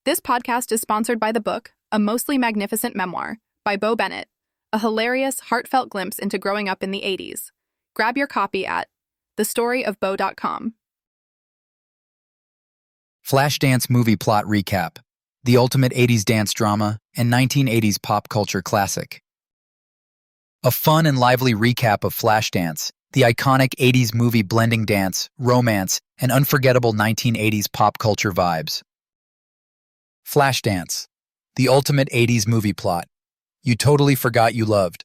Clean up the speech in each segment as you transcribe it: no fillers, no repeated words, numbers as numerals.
This podcast is sponsored by the book, A Mostly Magnificent Memoir, by Bo Bennett, a hilarious, heartfelt glimpse into growing up in the 80s. Grab your copy at thestoryofbo.com. Flashdance movie plot recap. The ultimate 80s dance drama and 1980s pop culture classic. A fun and lively recap of Flashdance, the iconic 80s movie blending dance, romance, and unforgettable 1980s pop culture vibes. Flashdance, the ultimate 80s movie plot. You totally forgot you loved.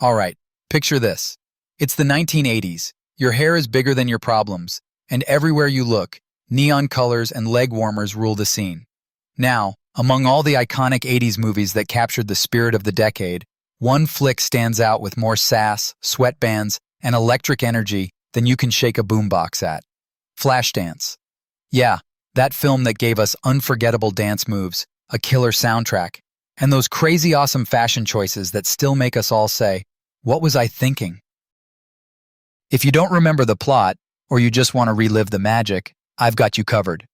Alright, picture this. It's the 1980s. Your hair is bigger than your problems, and everywhere you look, neon colors and leg warmers rule the scene. Now, among all the iconic 80s movies that captured the spirit of the decade, one flick stands out with more sass, sweatbands, and electric energy than you can shake a boombox at. Flashdance. Yeah, that film that gave us unforgettable dance moves, a killer soundtrack, and those crazy awesome fashion choices that still make us all say, "What was I thinking?" If you don't remember the plot, or you just want to relive the magic, I've got you covered.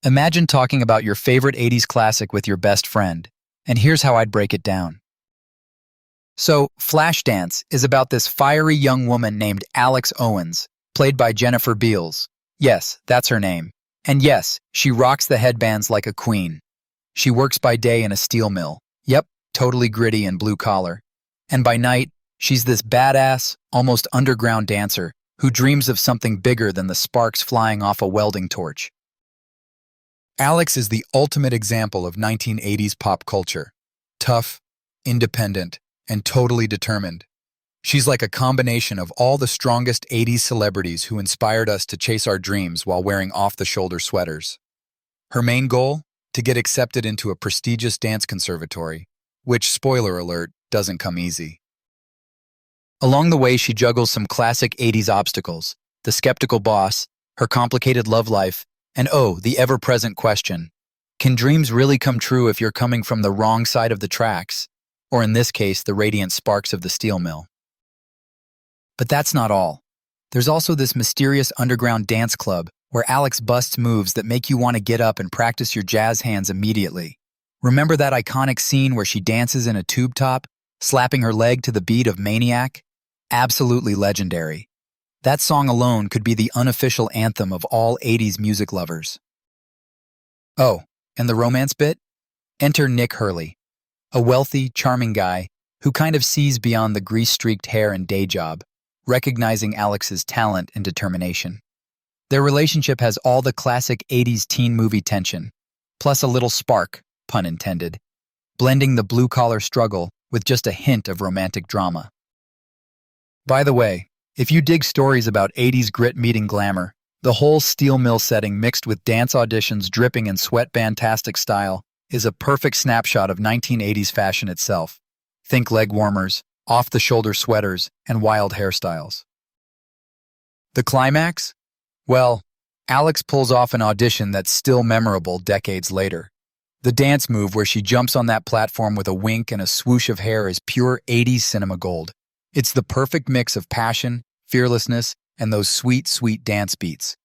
Imagine talking about your favorite 80s classic with your best friend, and here's how I'd break it down. So, Flashdance is about this fiery young woman named Alex Owens, played by Jennifer Beals. Yes, that's her name. And yes, she rocks the headbands like a queen. She works by day in a steel mill. Yep, totally gritty and blue collar. And by night, she's this badass, almost underground dancer who dreams of something bigger than the sparks flying off a welding torch. Alex is the ultimate example of 1980s pop culture. Tough, independent, and totally determined. She's like a combination of all the strongest 80s celebrities who inspired us to chase our dreams while wearing off-the-shoulder sweaters. Her main goal? To get accepted into a prestigious dance conservatory, which, spoiler alert, doesn't come easy. Along the way, she juggles some classic 80s obstacles, the skeptical boss, her complicated love life, and the ever-present question, can dreams really come true if you're coming from the wrong side of the tracks? Or in this case, the radiant sparks of the steel mill. But that's not all. There's also this mysterious underground dance club where Alex busts moves that make you want to get up and practice your jazz hands immediately. Remember that iconic scene where she dances in a tube top, slapping her leg to the beat of Maniac? Absolutely legendary. That song alone could be the unofficial anthem of all 80s music lovers. Oh, and the romance bit? Enter Nick Hurley, a wealthy, charming guy who kind of sees beyond the grease-streaked hair and day job, recognizing Alex's talent and determination. Their relationship has all the classic 80s teen movie tension, plus a little spark, pun intended, blending the blue-collar struggle with just a hint of romantic drama. By the way, if you dig stories about 80s grit meeting glamour, the whole steel mill setting mixed with dance auditions dripping in sweatband-tastic style is a perfect snapshot of 1980s fashion itself. Think leg warmers, off-the-shoulder sweaters, and wild hairstyles. The climax? Well, Alex pulls off an audition that's still memorable decades later. The dance move where she jumps on that platform with a wink and a swoosh of hair is pure 80s cinema gold. It's the perfect mix of passion, fearlessness, and those sweet, sweet dance beats.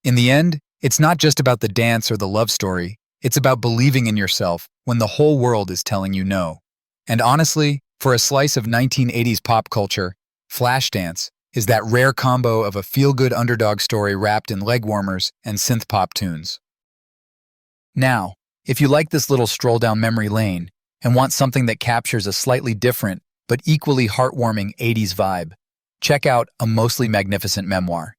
In the end, it's not just about the dance or the love story. It's about believing in yourself when the whole world is telling you no. And honestly, for a slice of 1980s pop culture, Flashdance is that rare combo of a feel-good underdog story wrapped in leg warmers and synth-pop tunes. Now, if you like this little stroll down memory lane and want something that captures a slightly different but equally heartwarming 80s vibe, check out A Mostly Magnificent Memoir.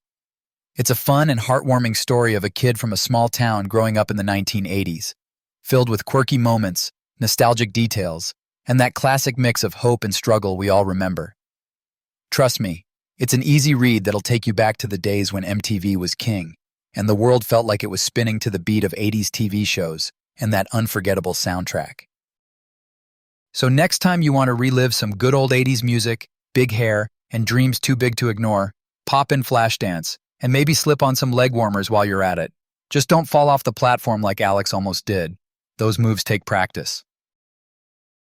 It's a fun and heartwarming story of a kid from a small town growing up in the 1980s, filled with quirky moments, nostalgic details, and that classic mix of hope and struggle we all remember. Trust me, it's an easy read that'll take you back to the days when MTV was king, and the world felt like it was spinning to the beat of 80s TV shows and that unforgettable soundtrack. So next time you want to relive some good old 80s music, big hair, and dreams too big to ignore, pop in Flashdance, and maybe slip on some leg warmers while you're at it. Just don't fall off the platform like Alex almost did. Those moves take practice.